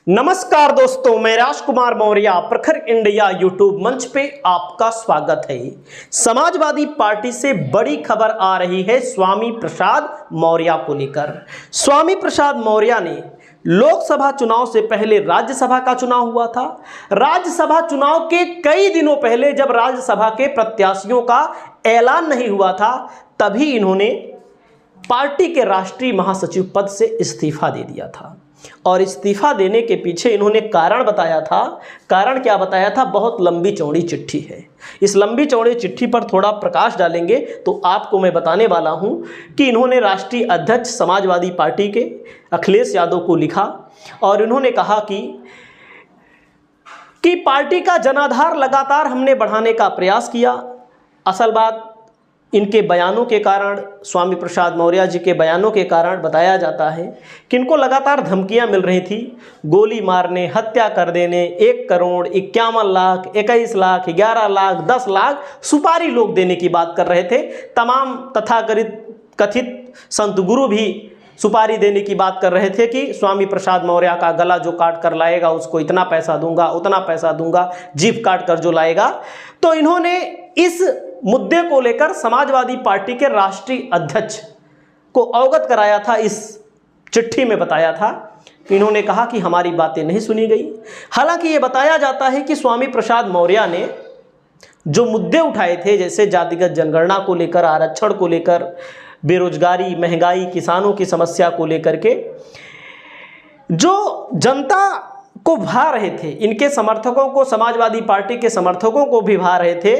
नमस्कार दोस्तों, मैं राजकुमार मौर्य प्रखर इंडिया यूट्यूब मंच पे आपका स्वागत है। समाजवादी पार्टी से बड़ी खबर आ रही है स्वामी प्रसाद मौर्य को लेकर। स्वामी प्रसाद मौर्य ने लोकसभा चुनाव से पहले राज्यसभा का चुनाव हुआ था। राज्यसभा चुनाव के कई दिनों पहले जब राज्यसभा के प्रत्याशियों का ऐलान नहीं हुआ था, तभी इन्होंने पार्टी के राष्ट्रीय महासचिव पद से इस्तीफा दे दिया था। और इस्तीफा देने के पीछे इन्होंने कारण बताया था। कारण क्या बताया था? बहुत लंबी चौड़ी चिट्ठी है। इस लंबी चौड़ी चिट्ठी पर थोड़ा प्रकाश डालेंगे तो आपको मैं बताने वाला हूं कि इन्होंने राष्ट्रीय अध्यक्ष समाजवादी पार्टी के अखिलेश यादव को लिखा और इन्होंने कहा कि पार्टी का जनाधार लगातार हमने बढ़ाने का प्रयास किया। असल बात इनके बयानों के कारण, स्वामी प्रसाद मौर्य जी के बयानों के कारण बताया जाता है कि इनको लगातार धमकियां मिल रही थी, गोली मारने, हत्या कर देने, 1 करोड़ 51 लाख, 21 लाख, 11 लाख, 10 लाख सुपारी लोग देने की बात कर रहे थे। तमाम तथाकथित कथित संत गुरु भी सुपारी देने की बात कर रहे थे कि स्वामी प्रसाद मौर्य का गला जो काट कर लाएगा उसको इतना पैसा दूंगा, उतना पैसा दूंगा, जीभ काट कर जो लाएगा। तो इन्होंने इस मुद्दे को लेकर समाजवादी पार्टी के राष्ट्रीय अध्यक्ष को अवगत कराया था। इस चिट्ठी में बताया था कि इन्होंने कहा कि हमारी बातें नहीं सुनी गई। हालांकि ये बताया जाता है कि स्वामी प्रसाद मौर्य ने जो मुद्दे उठाए थे, जैसे जातिगत जनगणना को लेकर, आरक्षण को लेकर, बेरोजगारी, महंगाई, किसानों की समस्या को लेकर के जो जनता को भा रहे थे, इनके समर्थकों को, समाजवादी पार्टी के समर्थकों को भी भा रहे थे,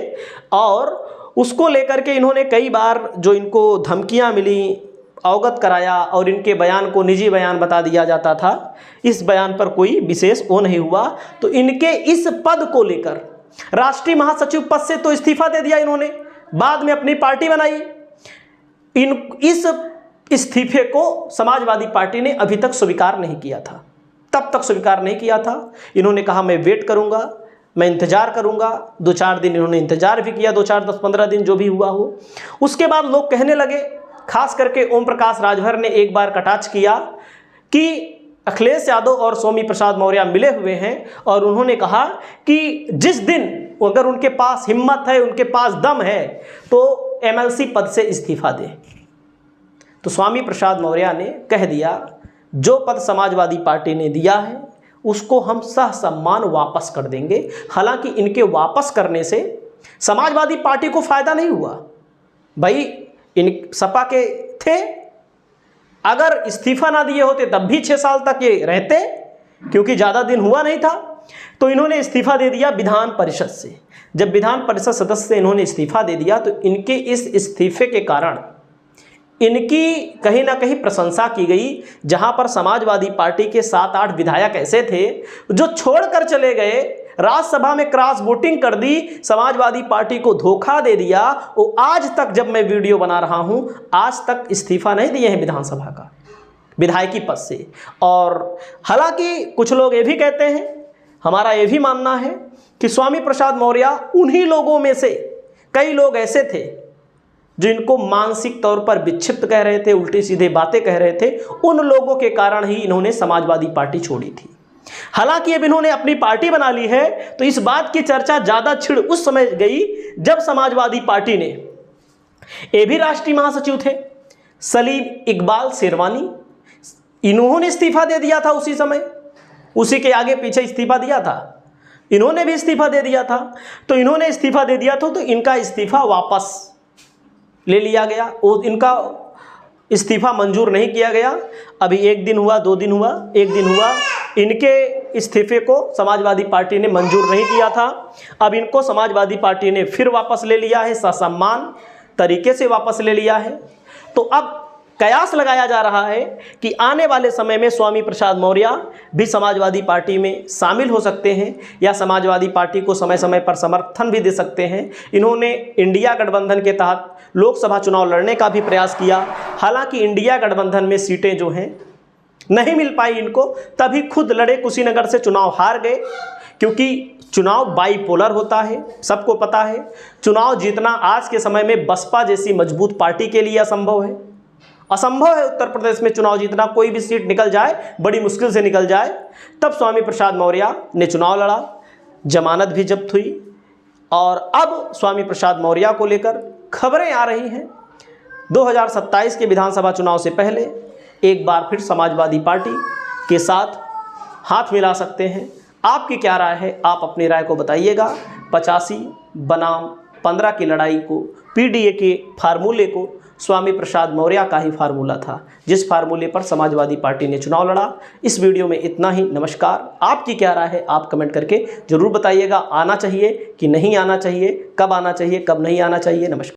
और उसको लेकर के इन्होंने कई बार जो इनको धमकियां मिली अवगत कराया और इनके बयान को निजी बयान बता दिया जाता था। इस बयान पर कोई विशेष वो नहीं हुआ। तो इनके इस पद को लेकर, राष्ट्रीय महासचिव पद से तो इस्तीफा दे दिया इन्होंने, बाद में अपनी पार्टी बनाई। इस इस्तीफे को समाजवादी पार्टी ने अभी तक स्वीकार नहीं किया था, तब तक स्वीकार नहीं किया था। इन्होंने कहा मैं वेट करूंगा, मैं इंतजार करूंगा। 2-4 दिन इन्होंने इंतजार भी किया, 2-4, 10-15 दिन जो भी हुआ हो। उसके बाद लोग कहने लगे, खास करके ओम प्रकाश राजभर ने एक बार कटाक्ष किया कि अखिलेश यादव और स्वामी प्रसाद मौर्य मिले हुए हैं, और उन्होंने कहा कि जिस दिन अगर उनके पास हिम्मत है, उनके पास दम है, तो एमएलसी पद से इस्तीफा दे। तो स्वामी प्रसाद मौर्य ने कह दिया, जो पद समाजवादी पार्टी ने दिया है उसको हम सहसम्मान वापस कर देंगे। हालांकि इनके वापस करने से समाजवादी पार्टी को फायदा नहीं हुआ। भाई इन सपा के थे, अगर इस्तीफा ना दिए होते तब भी 6 साल तक ये रहते, क्योंकि ज़्यादा दिन हुआ नहीं था। तो इन्होंने इस्तीफा दे दिया विधान परिषद से। जब विधान परिषद सदस्य से इन्होंने इस्तीफा दे दिया तो इनके इस इस्तीफे के कारण इनकी कहीं ना कहीं प्रशंसा की गई। जहां पर समाजवादी पार्टी के 7-8 विधायक ऐसे थे जो छोड़कर चले गए, राज्यसभा में क्रॉस वोटिंग कर दी, समाजवादी पार्टी को धोखा दे दिया, वो आज तक, जब मैं वीडियो बना रहा हूं, आज तक इस्तीफा नहीं दिए हैं विधानसभा का, विधायकी पद से। और हालांकि कुछ लोग ये भी कहते हैं, हमारा ये भी मानना है कि स्वामी प्रसाद मौर्य उन्हीं लोगों में से, कई लोग ऐसे थे जो इनको मानसिक तौर पर विक्षिप्त कह रहे थे, उल्टी सीधे बातें कह रहे थे, उन लोगों के कारण ही इन्होंने समाजवादी पार्टी छोड़ी थी। हालांकि अब इन्होंने अपनी पार्टी बना ली है, तो इस बात की चर्चा ज़्यादा छिड़ उस समय गई जब समाजवादी पार्टी ने, ये भी राष्ट्रीय महासचिव थे सलीम इकबाल शेरवानी, इन्होंने इस्तीफा दे दिया था उसी समय, उसी के आगे पीछे इस्तीफा दिया था, इन्होंने भी इस्तीफा दे दिया था। तो इन्होंने इस्तीफा दे दिया था, तो इनका इस्तीफा वापस ले लिया गया। वो इनका इस्तीफा मंजूर नहीं किया गया। अभी 1 दिन हुआ, 2 दिन हुआ, 1 दिन हुआ, इनके इस्तीफे को समाजवादी पार्टी ने मंजूर नहीं किया था। अब इनको समाजवादी पार्टी ने फिर वापस ले लिया है, ससम्मान तरीके से वापस ले लिया है। तो अब कयास लगाया जा रहा है कि आने वाले समय में स्वामी प्रसाद मौर्य भी समाजवादी पार्टी में शामिल हो सकते हैं, या समाजवादी पार्टी को समय समय पर समर्थन भी दे सकते हैं। इन्होंने इंडिया गठबंधन के तहत लोकसभा चुनाव लड़ने का भी प्रयास किया। हालांकि इंडिया गठबंधन में सीटें जो हैं नहीं मिल पाई इनको, तभी खुद लड़े, कुशीनगर से चुनाव हार गए, क्योंकि चुनाव बाईपोलर होता है, सबको पता है। चुनाव जीतना आज के समय में बसपा जैसी मजबूत पार्टी के लिए असंभव है, असंभव है उत्तर प्रदेश में चुनाव जीतना, कोई भी सीट निकल जाए, बड़ी मुश्किल से निकल जाए। तब स्वामी प्रसाद मौर्य ने चुनाव लड़ा, जमानत भी जब्त हुई और अब स्वामी प्रसाद मौर्य को लेकर खबरें आ रही हैं 2027 के विधानसभा चुनाव से पहले एक बार फिर समाजवादी पार्टी के साथ हाथ मिला सकते हैं। आपकी क्या राय है? आप अपनी राय को बताइएगा। 85 बनाम 15 की लड़ाई को, पीडीए के फार्मूले को स्वामी प्रसाद मौर्य का ही फार्मूला था, जिस फार्मूले पर समाजवादी पार्टी ने चुनाव लड़ा। इस वीडियो में इतना ही। नमस्कार। आपकी क्या राय है? आप कमेंट करके ज़रूर बताइएगा। आना चाहिए कि नहीं आना चाहिए, कब आना चाहिए, कब नहीं आना चाहिए। नमस्कार।